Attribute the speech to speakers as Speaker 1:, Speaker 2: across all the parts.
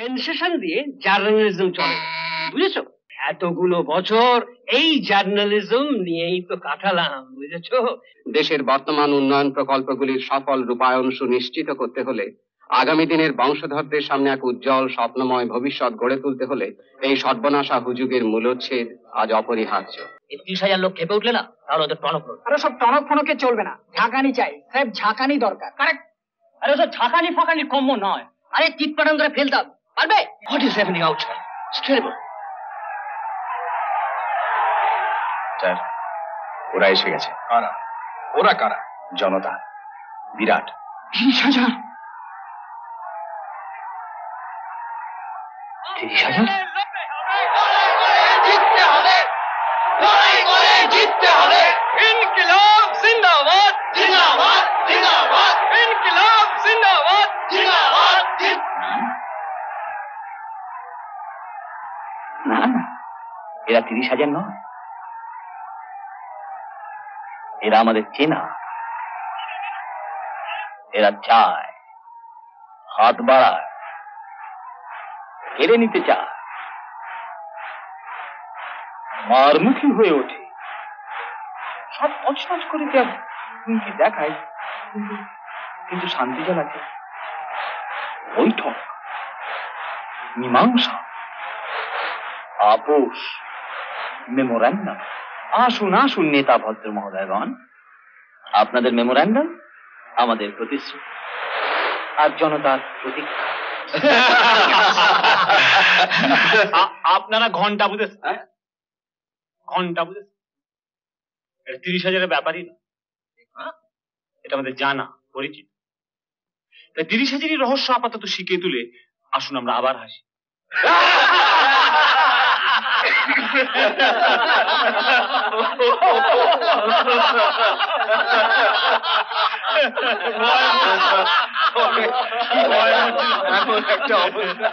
Speaker 1: Sensation দিয়ে journalism চলে, বুঝেছো? এতগুলো বছর এই জার্নালিজম নিয়েই তো কাটালাম, বুঝেছো?
Speaker 2: দেশের বর্তমান উন্নয়ন প্রকল্পগুলির সফল রূপায়ণ সুনিশ্চিত করতে হলে, আগামী দিনের বংশধরদের সামনে এক উজ্জ্বল স্বপ্নময় ভবিষ্যৎ গড়ে তুলতে হলে এই সর্বনাশা হুজুগের মূলচ্ছেদ আজ অপরিহার্য।
Speaker 3: 30,000 লোক খেপে উঠলে না, তাহলে ওদের টনক পড়বে।
Speaker 4: আরে সব টনক ফনকে চলবে না, ঝাঁকানি চাই, স্যার ঝাঁকানি দরকার।
Speaker 3: কারেক্ট। আরে ওসব ঝাঁকানি ফাঁকানি কম্য নয়, আরে চিৎপাটান করে ফেলতাম পারবে।
Speaker 1: What is happening outside? It's terrible.
Speaker 5: Sir, ওরা এসে গেছে। কারা? ওরা কারা? জনতা, বিরাট।
Speaker 4: 30,000।
Speaker 3: 30,000?
Speaker 1: জিততে হবে, লড়াই করে জিততে হবে। ইনকিলাব জিন্দাবাদ, জিন্দাবাদ, জিন্দাবাদ। ইনকিলাব জিন্দাবাদ, জিন্দাবাদ।
Speaker 3: না না, এরা 30,000 নয়, এরা আমাদের চেনা। এরা চায়, হাত বাড়ায়, কেড়ে নিতে চায়, মারমুখী হয়ে ওঠে, সব তছনছ করে দেয়, হুমকি দেখায়, কিন্তু শান্তি চালাচ্ছে। বৈঠক, মীমাংসা, আপোষ, মেমোরান্ডাম। আসুন আসুন নেতা ভদ্র মহোদয়গণ, আপনাদের মেমোরান্ডাম আমাদের প্রতিশ্রুতি আর জনতার প্রতীক্ষা।
Speaker 6: আপনারা ঘন্টা বুঝেছেন? ঘন্টা বুঝেছেন? এটা 30,000-এর ব্যাপারই না, এটা আমাদের জানা পরিচিত। তাই 30,000-ই রহস্য আপাতত শিখিয়ে তুলে আসুন আমরা আবার হাসি।
Speaker 5: একটা অবস্থা।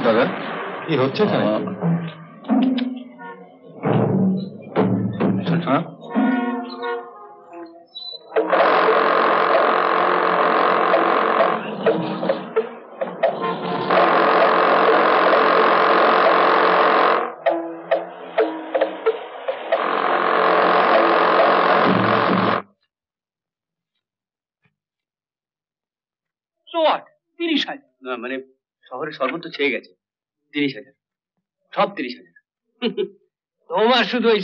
Speaker 7: দাদা, কি হচ্ছে এখানে?
Speaker 2: মানে শহরে সর্বত্র ছেয়ে গেছে 30,000, সব 30,000।
Speaker 1: তোমার শুধু ওই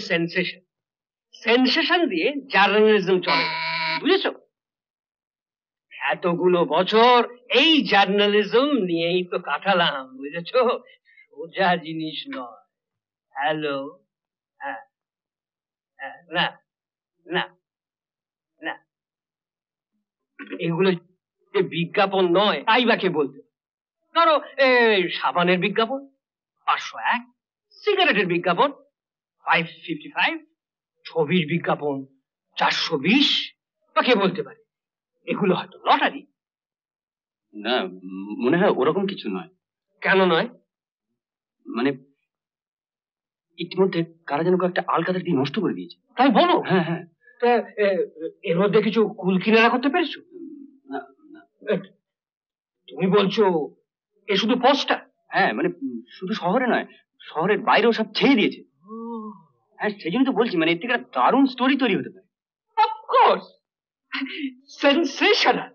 Speaker 1: সেনসেশন দিয়ে জার্নালিজম চলে, বুঝেছো? এতগুলো বছর এই জার্নালিজম নিয়েই তো কাটালাম, বুঝেছো? সোজা জিনিস নয়। হ্যালো, হ্যাঁ, না না না, এগুলো বিজ্ঞাপন নয়, তাই বাকে বলতে। ধরো সাবানের বিজ্ঞাপন 501, সিগারেটের বিজ্ঞাপন 555, ছবির বিজ্ঞাপন 420, বা কে বলতে পারে এগুলো হয়তো লটারি।
Speaker 2: না, মনে হয় ওরকম কিছু নয়।
Speaker 1: কেন নয়?
Speaker 2: মানে ইতিমধ্যে কারা যেন একটা আলকাদের দিয়ে নষ্ট করে দিয়েছে।
Speaker 1: তাই বলো?
Speaker 2: হ্যাঁ হ্যাঁ।
Speaker 1: এর মধ্যে কিছু কুল কিনারা করতে পেরেছো? তুমি বলছো এ শুধু পোস্টার?
Speaker 2: হ্যাঁ, মানে শুধু শহরে নয়, শহরের বাইরেও সব ছেয়ে দিয়েছে। হ্যাঁ, সেই জন্য তো বলছি, মানে এর থেকে একটা দারুণ স্টোরি তৈরি হতে পারে।
Speaker 1: Of course, sensational.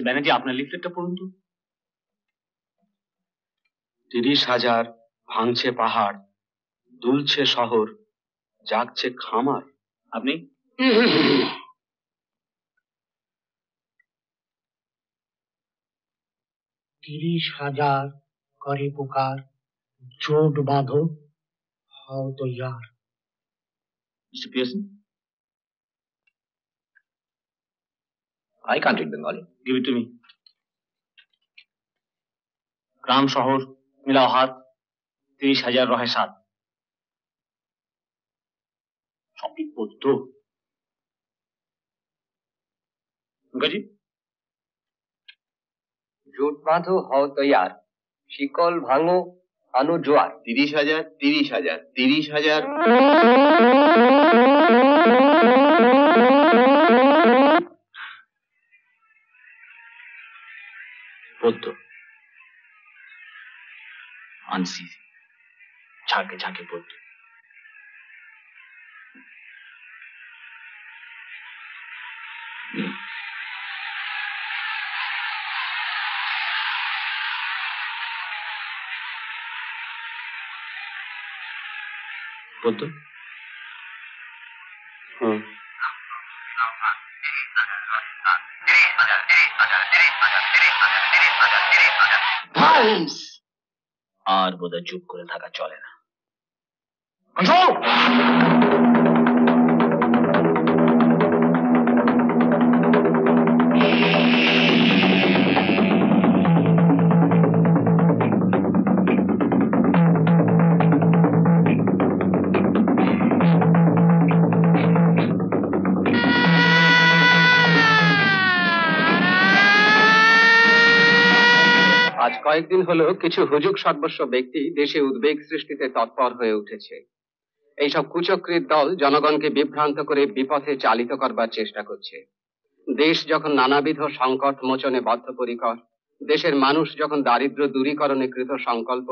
Speaker 6: ব্যানার্জি, আপনার লিফলেটটা পড়ুন তো।
Speaker 8: 30,000 ভাঙছে পাহাড়, দুলছে শহর, জাগছে খামার।
Speaker 6: আপনি?
Speaker 3: 30,000 করে পুকার, জোট বাঁধো, হও তৈয়ার।
Speaker 6: Mister Pearson?
Speaker 5: I can't read Bengali.
Speaker 6: Give it to me. গ্রাম শহর মিলাও হাত, 30,000 রহে সাত। সবই পদ্য। মুখার্জি?
Speaker 2: জোট বাঁধো হও তৈয়ার, শিকল ভাঙো আনো জোয়ার।
Speaker 5: 30,000, 30,000, 30,000।
Speaker 6: পদ্য। আনসিজি, ঝাঁকে ঝাঁকে পদ্য। পদ্য? আর বোধহয় চুপ করে থাকা চলে না।
Speaker 2: আজ কয়েকদিন হলো কিছু হুজুগ সর্বস্ব ব্যক্তি দেশে উদ্বেগ সৃষ্টিতে তৎপর হয়ে উঠেছে। এইসব কুচক্রীর দল জনগণকে বিভ্রান্ত করে বিপথে চালিত করবার চেষ্টা করছে। দেশ যখন নানাবিধ সংকট মোচনে বদ্ধপরিকর, দেশের মানুষ যখন দারিদ্র দূরীকরণে কৃত সংকল্প,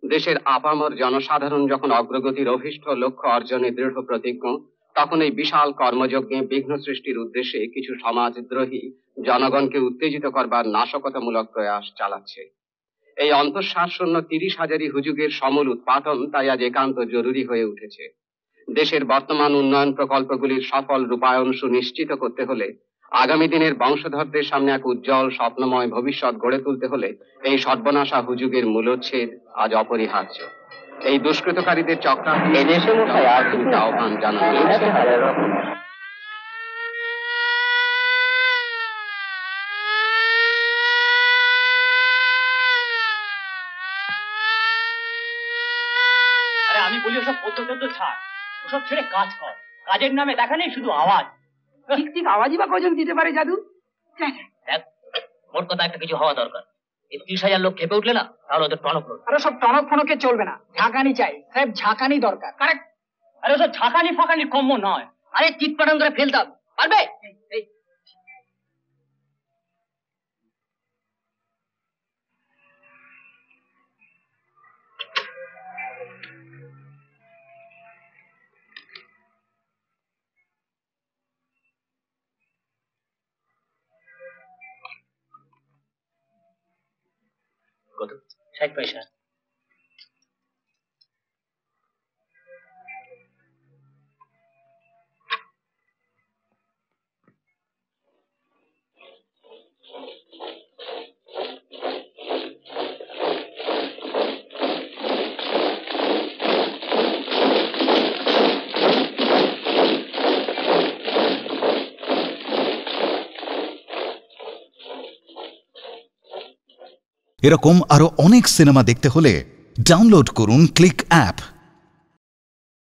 Speaker 2: দেশের আপামর জনসাধারণ যখন অগ্রগতির অভীষ্ট লক্ষ্য অর্জনে দৃঢ় প্রতিজ্ঞ, তখন এই বিশাল কর্মযজ্ঞে বিঘ্ন সৃষ্টির উদ্দেশ্যে কিছু সমাজদ্রোহী জনগণকে উত্তেজিত করবার নাশকতামূলক প্রয়াস চালাচ্ছে। এই অন্তঃশ্বাস শূন্য 30,000 হুজুগের সমূল উৎপাটন তাই আজ একান্ত জরুরি হয়ে উঠেছে। দেশের বর্তমান উন্নয়ন প্রকল্পগুলির সফল রূপায়ণ সুনিশ্চিত করতে হলে, আগামী দিনের বংশধরদের সামনে এক উজ্জ্বল স্বপ্নময় ভবিষ্যৎ গড়ে তুলতে হলে এই সর্বনাশা হুজুগের মূলোচ্ছেদ আজ অপরিহার্য। এই দুষ্কৃতকারীদের চক্রান্ত আহ্বান জানানো হয়েছে।
Speaker 3: আমি বলি ওসব পদ্য টদ্য ছাড়, ওসব ছেড়ে কাজ কর। কাজের নামে দেখা নেই, শুধু আওয়াজ।
Speaker 4: ঠিক ঠিক আওয়াজই বা কজন দিতে পারে জাদু?
Speaker 3: দেখ, মোট কথা একটা কিছু হওয়া দরকার। এই 30,000 লোক খেপে উঠলে না, তাহলে ওদের টনক রোড।
Speaker 4: আরে সব টনক ফনকে চলবে না, ঝাঁকানি চাই, স্রেফ ঝাঁকানি দরকার।
Speaker 3: কারেক্ট। আরে ওসব ঝাঁকানি ফাঁকানির কম্য নয়। আরে চিৎপাটন করে ফেলতাম, পারবে? এই
Speaker 6: কত?
Speaker 3: 60 পয়সা।
Speaker 9: এরকম আরো অনেক সিনেমা দেখতে হলে ডাউনলোড করুন ক্লিক অ্যাপ।